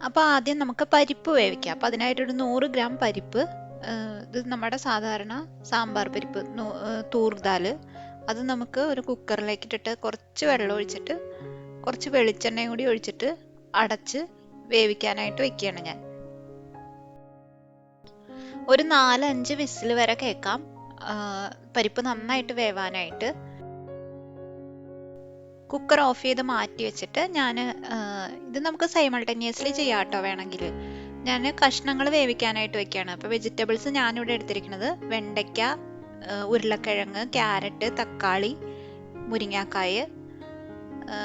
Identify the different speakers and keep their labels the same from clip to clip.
Speaker 1: അപ്പോൾ ആദ്യം നമുക്ക് പരിപ്പ് വേവിക്കാം. അപ്പോൾ അതിനായിട്ടൊരു 100 ഗ്രാം പരിപ്പ്, ഇത് നമ്മുടെ സാധാരണ സാമ്പാർ പരിപ്പ്, തൂർ ദാൽ, അത് നമുക്ക് ഒരു കുക്കറിലേക്ക് ഇട്ടിട്ട് കുറച്ച് വെള്ളം ഒഴിച്ചിട്ട് കുറച്ച് വെളിച്ചെണ്ണയും കൂടി ഒഴിച്ചിട്ട് അടച്ച് വേവിക്കാനായിട്ട് വെക്കുകയാണ് ഞാൻ. ഒരു 4-5 വിസിൽ വരെ കേൾക്കാം പരിപ്പ് നന്നായിട്ട് വേവാനായിട്ട്. കുക്കർ ഓഫ് ചെയ്ത് മാറ്റി വെച്ചിട്ട് ഞാൻ ഇത് നമുക്ക് സൈമൾട്ടേനിയസ്ലി ചെയ്യാം കേട്ടോ. വേണമെങ്കിൽ ഞാൻ കഷ്ണങ്ങൾ വേവിക്കാനായിട്ട് വെക്കുകയാണ്. അപ്പോൾ വെജിറ്റബിൾസ് ഞാനിവിടെ എടുത്തിരിക്കുന്നത് വെണ്ടയ്ക്ക, ഉരുളക്കിഴങ്ങ്, ക്യാരറ്റ്, തക്കാളി, മുരിങ്ങാക്കായ്,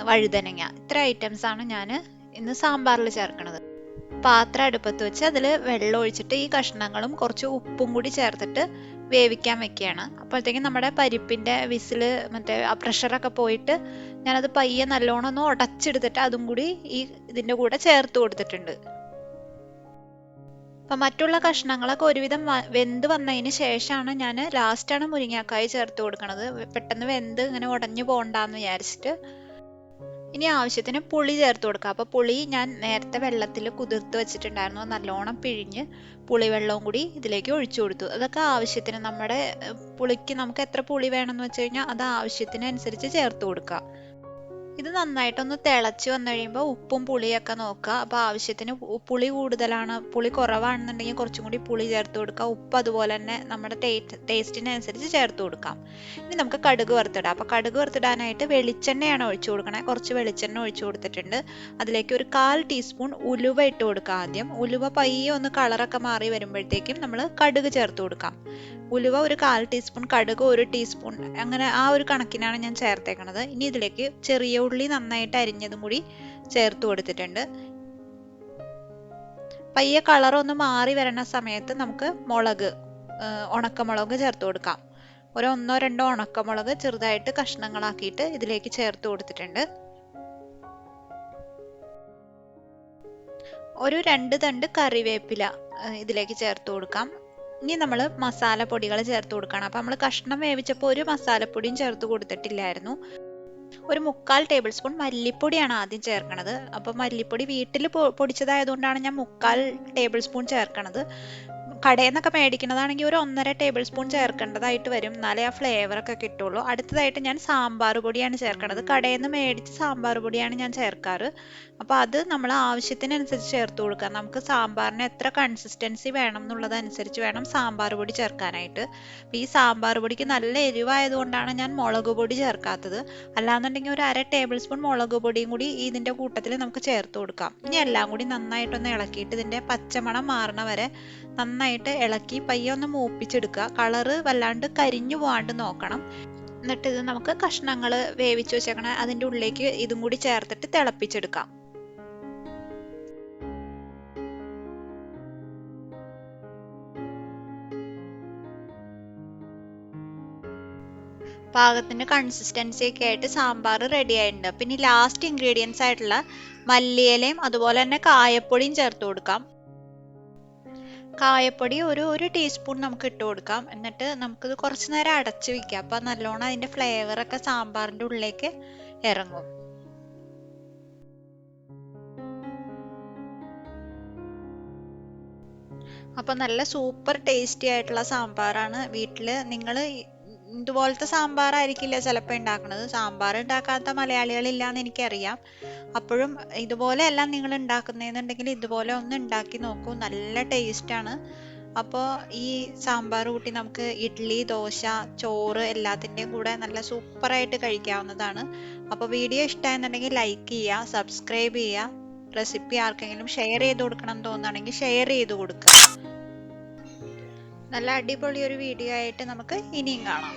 Speaker 1: വഴുതനങ്ങ, ഇത്ര ഐറ്റംസ് ആണ് ഞാൻ ഇന്ന് സാമ്പാറിൽ ചേർക്കുന്നത്. പാത്രം അടുപ്പത്ത് വെച്ച് അതിൽ വെള്ളം ഒഴിച്ചിട്ട് ഈ കഷ്ണങ്ങളും കുറച്ച് ഉപ്പും കൂടി ചേർത്തിട്ട് വേവിക്കാൻ വെക്കുകയാണ്. അപ്പോഴത്തേക്കും നമ്മുടെ പരിപ്പിൻ്റെ വിസില് മറ്റേ ആ പ്രഷറൊക്കെ പോയിട്ട് ഞാനത് പയ്യെ നല്ലോണം ഒന്ന് ഉടച്ചെടുത്തിട്ട് അതും കൂടി ഇതിൻ്റെ കൂടെ ചേർത്ത് കൊടുത്തിട്ടുണ്ട്. അപ്പം മറ്റുള്ള കഷ്ണങ്ങളൊക്കെ ഒരുവിധം വെന്ത് വന്നതിന് ശേഷമാണ് ഞാൻ ലാസ്റ്റാണ് മുരിങ്ങാക്കായ് ചേർത്ത് കൊടുക്കുന്നത്. പെട്ടെന്ന് വെന്ത് ഇങ്ങനെ ഉടഞ്ഞു പോകണ്ടെന്ന് വിചാരിച്ചിട്ട്. ഇനി ആവശ്യത്തിന് പുളി ചേർത്ത് കൊടുക്കുക. അപ്പോൾ പുളി ഞാൻ നേരത്തെ വെള്ളത്തിൽ കുതിർത്ത് വെച്ചിട്ടുണ്ടായിരുന്നു. നല്ലോണം പിഴിഞ്ഞ് പുളിവെള്ളവും കൂടി ഇതിലേക്ക് ഒഴിച്ചു കൊടുത്തു. അതൊക്കെ ആവശ്യത്തിന്, നമ്മുടെ പുളിക്ക് നമുക്ക് എത്ര പുളി വേണമെന്ന് വെച്ച് കഴിഞ്ഞാൽ അത് ആവശ്യത്തിനനുസരിച്ച് ചേർത്ത് കൊടുക്കുക. ഇത് നന്നായിട്ടൊന്ന് തിളച്ച് വന്നു കഴിയുമ്പോൾ ഉപ്പും പുളിയൊക്കെ നോക്കുക. അപ്പോൾ ആവശ്യത്തിന് പുളി കൂടുതലാണ്, പുളി കുറവാണെന്നുണ്ടെങ്കിൽ കുറച്ചും കൂടി പുളി ചേർത്ത് കൊടുക്കുക. ഉപ്പ് അതുപോലെ തന്നെ നമ്മുടെ ടേസ്റ്റിനനുസരിച്ച് ചേർത്ത് കൊടുക്കാം. ഇനി നമുക്ക് കടുക് വറുത്തിടാം. അപ്പോൾ കടുക് വറുത്തിടാനായിട്ട് വെളിച്ചെണ്ണയാണ് ഒഴിച്ചു കൊടുക്കണേ. കുറച്ച് വെളിച്ചെണ്ണ ഒഴിച്ചു കൊടുത്തിട്ടുണ്ട്. അതിലേക്ക് ഒരു 1/4 ടീസ്പൂൺ ഉലുവ ഇട്ട് കൊടുക്കുക. ആദ്യം ഉലുവ പയ്യെ ഒന്ന് കളറൊക്കെ മാറി വരുമ്പോഴത്തേക്കും നമ്മൾ കടുക് ചേർത്ത് കൊടുക്കാം. ഉലുവ ഒരു 1/4 ടീസ്പൂൺ, കടുക് 1 ടീസ്പൂൺ, അങ്ങനെ ആ ഒരു കണക്കിനാണ് ഞാൻ ചേർത്തേക്കണത്. ഇനി ഇതിലേക്ക് ചെറിയ ഉള്ളി നന്നായിട്ട് അരിഞ്ഞതും കൂടി ചേർത്ത് കൊടുത്തിട്ടുണ്ട്. പയ്യെ കളറൊന്ന് മാറി വരണ സമയത്ത് നമുക്ക് മുളക്, ഉണക്കമുളക് ചേർത്ത് കൊടുക്കാം. ഒരു 1-2 ഉണക്കമുളക് ചെറുതായിട്ട് കഷ്ണങ്ങളാക്കിയിട്ട് ഇതിലേക്ക് ചേർത്ത് കൊടുത്തിട്ടുണ്ട്. ഒരു 2 തണ്ട് കറിവേപ്പില ഇതിലേക്ക് ചേർത്ത് കൊടുക്കാം. ഇനി നമ്മൾ മസാലപ്പൊടികൾ ചേർത്ത് കൊടുക്കണം. അപ്പം നമ്മൾ കഷ്ണം വേവിച്ചപ്പോൾ ഒരു മസാലപ്പൊടിയും ചേർത്ത് കൊടുത്തിട്ടില്ലായിരുന്നു. ഒരു 1/4 ടേബിൾ സ്പൂൺ മല്ലിപ്പൊടിയാണ് ആദ്യം ചേർക്കണത്. അപ്പം മല്ലിപ്പൊടി വീട്ടിൽ പൊടിച്ചതായതുകൊണ്ടാണ് ഞാൻ 1/4 ടേബിൾ സ്പൂൺ ചേർക്കണത്. കടയിൽ നിന്നൊക്കെ മേടിക്കുന്നതാണെങ്കിൽ ഒരു 1.5 ടേബിൾ സ്പൂൺ ചേർക്കേണ്ടതായിട്ട് വരും, എന്നാലേ ആ ഫ്ലേവറൊക്കെ കിട്ടുള്ളൂ. അടുത്തതായിട്ട് ഞാൻ സാമ്പാർ പൊടിയാണ് ചേർക്കണത്. കടയിൽ നിന്ന് മേടിച്ച് സാമ്പാർ പൊടിയാണ് ഞാൻ ചേർക്കാറ്. അപ്പോൾ അത് നമ്മൾ ആവശ്യത്തിനനുസരിച്ച് ചേർത്ത് കൊടുക്കുക. നമുക്ക് സാമ്പാറിന് എത്ര കൺസിസ്റ്റൻസി വേണം എന്നുള്ളതനുസരിച്ച് വേണം സാമ്പാർ പൊടി ചേർക്കാനായിട്ട്. ഈ സാമ്പാർ പൊടിക്ക് നല്ല എരിവായതുകൊണ്ടാണ് ഞാൻ മുളക് പൊടി ചേർക്കാത്തത്. അല്ലാന്നുണ്ടെങ്കിൽ ഒരു 1/2 ടേബിൾ സ്പൂൺ മുളക് പൊടിയും കൂടി ഇതിൻ്റെ കൂട്ടത്തിൽ നമുക്ക് ചേർത്ത് കൊടുക്കാം. ഇനി എല്ലാം കൂടി നന്നായിട്ടൊന്ന് ഇളക്കിയിട്ട് ഇതിൻ്റെ പച്ചമണം മാറണ വരെ നന്നായിട്ട് ഇളക്കി പയ്യെ ഒന്ന് മൂപ്പിച്ചെടുക്കുക. കളറ് വല്ലാണ്ട് കരിഞ്ഞു പോകാണ്ട് നോക്കണം. എന്നിട്ട് ഇത് നമുക്ക് കഷ്ണങ്ങൾ വേവിച്ച് വെച്ചേക്കണ അതിൻ്റെ ഉള്ളിലേക്ക് ഇതും കൂടി ചേർത്തിട്ട് തിളപ്പിച്ചെടുക്കാം. പാകത്തിന് കൺസിസ്റ്റൻസി ഒക്കെ ആയിട്ട് സാമ്പാർ റെഡി ആയിട്ടുണ്ട്. പിന്നെ ലാസ്റ്റ് ഇൻഗ്രീഡിയൻസ് ആയിട്ടുള്ള മല്ലിയിലയും അതുപോലെ തന്നെ കായപ്പൊടിയും ചേർത്ത് കൊടുക്കാം. കായപ്പൊടി ഒരു ടീസ്പൂൺ നമുക്ക് ഇട്ട് കൊടുക്കാം. എന്നിട്ട് നമുക്കിത് കുറച്ച് നേരം അടച്ചു വെക്കാം. അപ്പം നല്ലോണം അതിൻ്റെ ഫ്ലേവറൊക്കെ സാമ്പാറിൻ്റെ ഉള്ളിലേക്ക് ഇറങ്ങും. അപ്പം നല്ല സൂപ്പർ ടേസ്റ്റി ആയിട്ടുള്ള സാമ്പാറാണ്. വീട്ടിൽ നിങ്ങൾ ഇതുപോലത്തെ സാമ്പാറായിരിക്കില്ല ചിലപ്പോൾ ഉണ്ടാക്കുന്നത്. സാമ്പാർ ഉണ്ടാക്കാത്ത മലയാളികളില്ലാന്ന് എനിക്കറിയാം. അപ്പോഴും ഇതുപോലെ എല്ലാം നിങ്ങൾ ഉണ്ടാക്കുന്നതെന്നുണ്ടെങ്കിൽ ഇതുപോലെ ഒന്ന് ഉണ്ടാക്കി നോക്കൂ, നല്ല ടേസ്റ്റാണ്. അപ്പോൾ ഈ സാമ്പാർ കൂട്ടി നമുക്ക് ഇഡ്ഡലി, ദോശ, ചോറ് എല്ലാത്തിൻ്റെയും കൂടെ നല്ല സൂപ്പറായിട്ട് കഴിക്കാവുന്നതാണ്. അപ്പോൾ വീഡിയോ ഇഷ്ടമായെന്നുണ്ടെങ്കിൽ ലൈക്ക് ചെയ്യുക, സബ്സ്ക്രൈബ് ചെയ്യുക. റെസിപ്പി ആർക്കെങ്കിലും ഷെയർ ചെയ്ത് കൊടുക്കണം എന്ന് തോന്നുകയാണെങ്കിൽ ഷെയർ ചെയ്ത് കൊടുക്കുക. നല്ല അടിപൊളി ഒരു വീഡിയോ ആയിട്ട് നമുക്ക് ഇനിയും കാണാം.